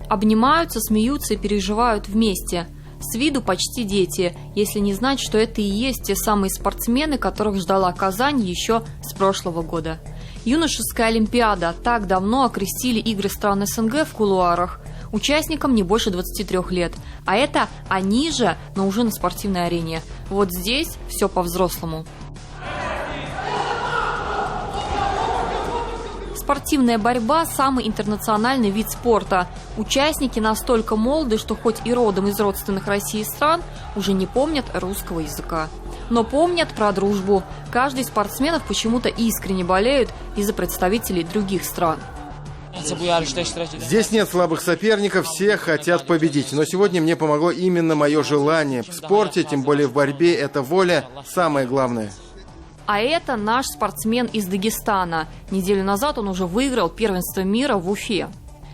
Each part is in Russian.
Обнимаются, смеются и переживают вместе. С виду почти дети, если не знать, что это и есть те самые спортсмены, которых ждала Казань еще с прошлого года. Юношеская олимпиада. Так давно окрестили игры стран СНГ в кулуарах. Участникам не больше 23 лет. А это они же, но уже на спортивной арене. Вот здесь все по-взрослому. Спортивная борьба – самый интернациональный вид спорта. Участники настолько молоды, что хоть и родом из родственных России стран, уже не помнят русского языка. Но помнят про дружбу. Каждый из спортсменов почему-то искренне болеют из-за представителей других стран. Здесь нет слабых соперников, все хотят победить. Но сегодня мне помогло именно мое желание. В спорте, тем более в борьбе, это воля самое главное. А это наш спортсмен из Дагестана. Неделю назад он уже выиграл первенство мира в Уфе.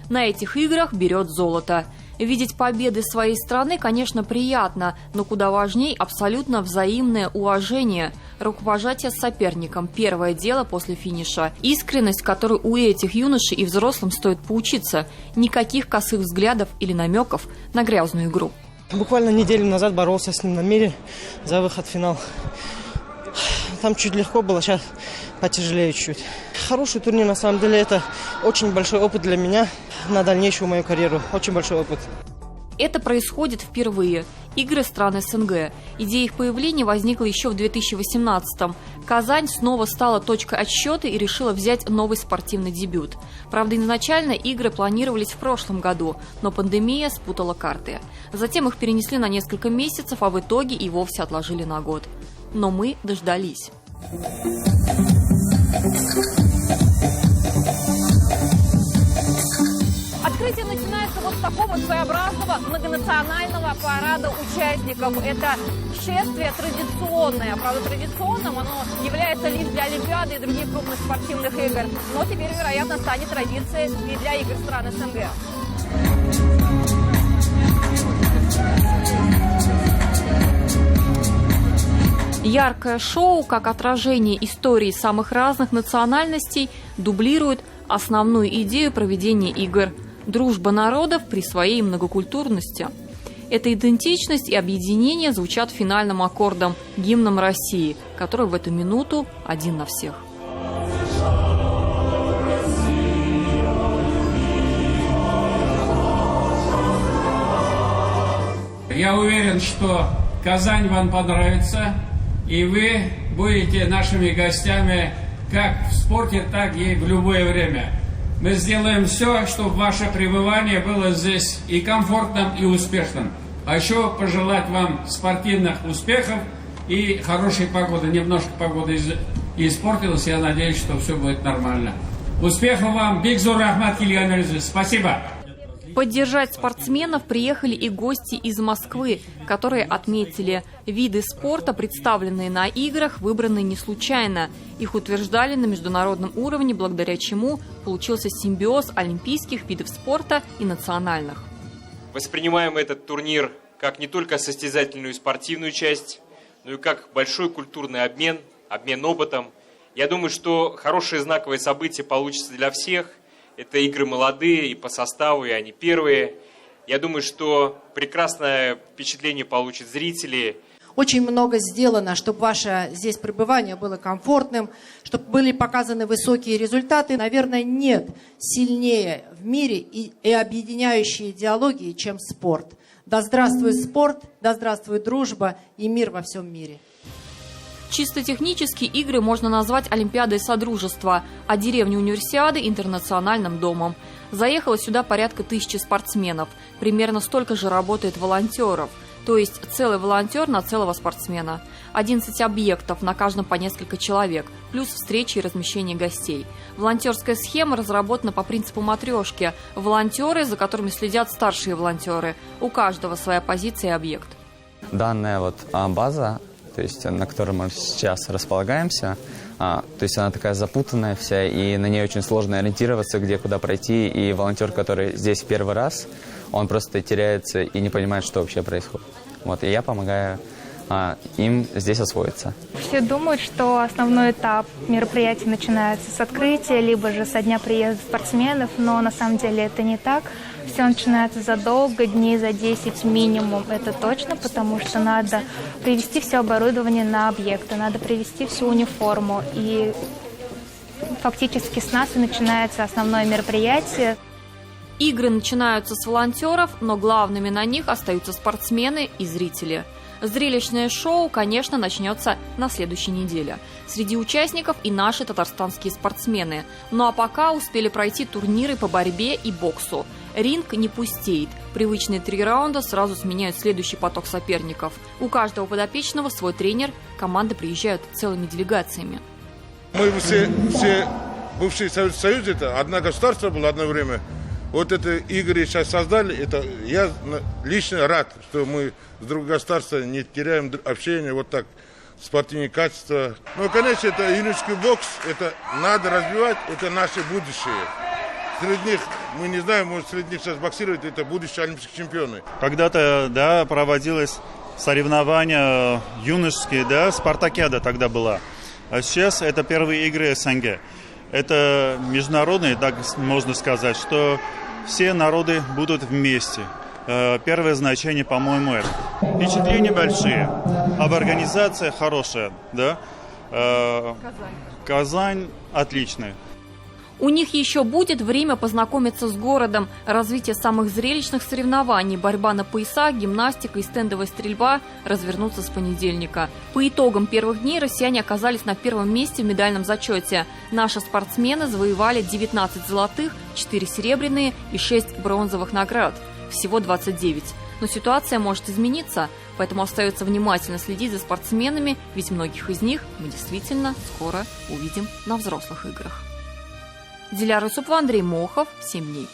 На этих играх берет золото. Видеть победы своей страны, конечно, приятно, но куда важнее абсолютно взаимное уважение. Рукопожатие с соперником – первое дело после финиша. Искренность, которой у этих юношей и взрослым стоит поучиться. Никаких косых взглядов или намеков на грязную игру. Буквально неделю назад боролся с ним на мире за выход в финал. Там чуть легко было, сейчас потяжелее чуть. Хороший турнир, на самом деле, это очень большой опыт для меня на дальнейшую мою карьеру. Очень большой опыт. Это происходит впервые. Игры стран СНГ. Идея их появления возникла еще в 2018-м. Казань снова стала точкой отсчета и решила взять новый спортивный дебют. Правда, изначально игры планировались в прошлом году, но пандемия спутала карты. Затем их перенесли на несколько месяцев, а в итоге и вовсе отложили на год. Но мы дождались. Открытие начинается вот с такого своеобразного многонационального парада участников. Это шествие традиционное. Правда, традиционным оно является лишь для Олимпиады и других крупных спортивных игр. Но теперь, вероятно, станет традицией и для игр стран СНГ. Яркое шоу, как отражение истории самых разных национальностей, дублирует основную идею проведения игр – дружба народов при своей многокультурности. Эта идентичность и объединение звучат финальным аккордом – гимном России, который в эту минуту один на всех. Я уверен, что Казань вам понравится. И вы будете нашими гостями как в спорте, так и в любое время. Мы сделаем все, чтобы ваше пребывание было здесь и комфортным, и успешным. А еще пожелать вам спортивных успехов и хорошей погоды. Немножко погода испортилась, я надеюсь, что все будет нормально. Успехов вам! Бигзур Рахмат Кильян. Спасибо! Поддержать спортсменов приехали и гости из Москвы, которые отметили, виды спорта, представленные на играх, выбраны не случайно. Их утверждали на международном уровне, благодаря чему получился симбиоз олимпийских видов спорта и национальных. Воспринимаем этот турнир как не только состязательную и спортивную часть, но и как большой культурный обмен опытом. Я думаю, что хорошее знаковое событие получится для всех. Это игры молодые и по составу, и они первые. Я думаю, что прекрасное впечатление получат зрители. Очень много сделано, чтобы ваше здесь пребывание было комфортным, чтобы были показаны высокие результаты. Наверное, нет сильнее в мире и объединяющей идеологии, чем спорт. Да здравствует спорт, да здравствует дружба и мир во всем мире. Чисто технически игры можно назвать Олимпиадой Содружества, а деревню Универсиады – интернациональным домом. Заехало сюда порядка 1000 спортсменов. Примерно столько же работает волонтеров. То есть целый волонтер на целого спортсмена. 11 объектов, на каждом по несколько человек, плюс встречи и размещение гостей. Волонтерская схема разработана по принципу матрешки. Волонтеры, за которыми следят старшие волонтеры. У каждого своя позиция и объект. Данная база, то есть на которой мы сейчас располагаемся, то есть она такая запутанная вся, и на ней очень сложно ориентироваться, где, куда пройти. И волонтер, который здесь в первый раз, он просто теряется и не понимает, что вообще происходит. Вот, и я помогаю им здесь освоиться. Все думают, что основной этап мероприятия начинается с открытия, либо же со дня приезда спортсменов, но на самом деле это не так. Все начинается задолго, дней за 10 минимум, это точно, потому что надо привезти все оборудование на объекты, надо привезти всю униформу. И фактически с нас и начинается основное мероприятие. Игры начинаются с волонтеров, но главными на них остаются спортсмены и зрители. Зрелищное шоу, конечно, начнется на следующей неделе. Среди участников и наши татарстанские спортсмены. Ну а пока успели пройти турниры по борьбе и боксу. Ринг не пустеет. Привычные 3 раунда сразу сменяют следующий поток соперников. У каждого подопечного свой тренер, команды приезжают целыми делегациями. Мы все бывшие Советский Союз, это одно государство было одно время. Вот это игры сейчас создали, это я лично рад, что мы с другим государством не теряем общение, вот так, спортивные качества. Ну, конечно, это юношеский бокс, это надо развивать, это наше будущее. Среди них, мы не знаем, может, среди них сейчас боксируют, это будущие олимпийские чемпионы. Когда-то, да, проводилось соревнования юношеские, да, спартакиада тогда была. А сейчас это первые игры СНГ. Это международные, так можно сказать, что все народы будут вместе. Первое значение, по-моему, это. Впечатления большие, об организации хорошая, да. Казань отличная. У них еще будет время познакомиться с городом. Развитие самых зрелищных соревнований, борьба на поясах, гимнастика и стендовая стрельба развернутся с понедельника. По итогам первых дней россияне оказались на первом месте в медальном зачете. Наши спортсмены завоевали 19 золотых, 4 серебряные и 6 бронзовых наград. Всего 29. Но ситуация может измениться, поэтому остается внимательно следить за спортсменами, ведь многих из них мы действительно скоро увидим на взрослых играх. Диляра Юсупова, Андрей Мохов, 7 дней.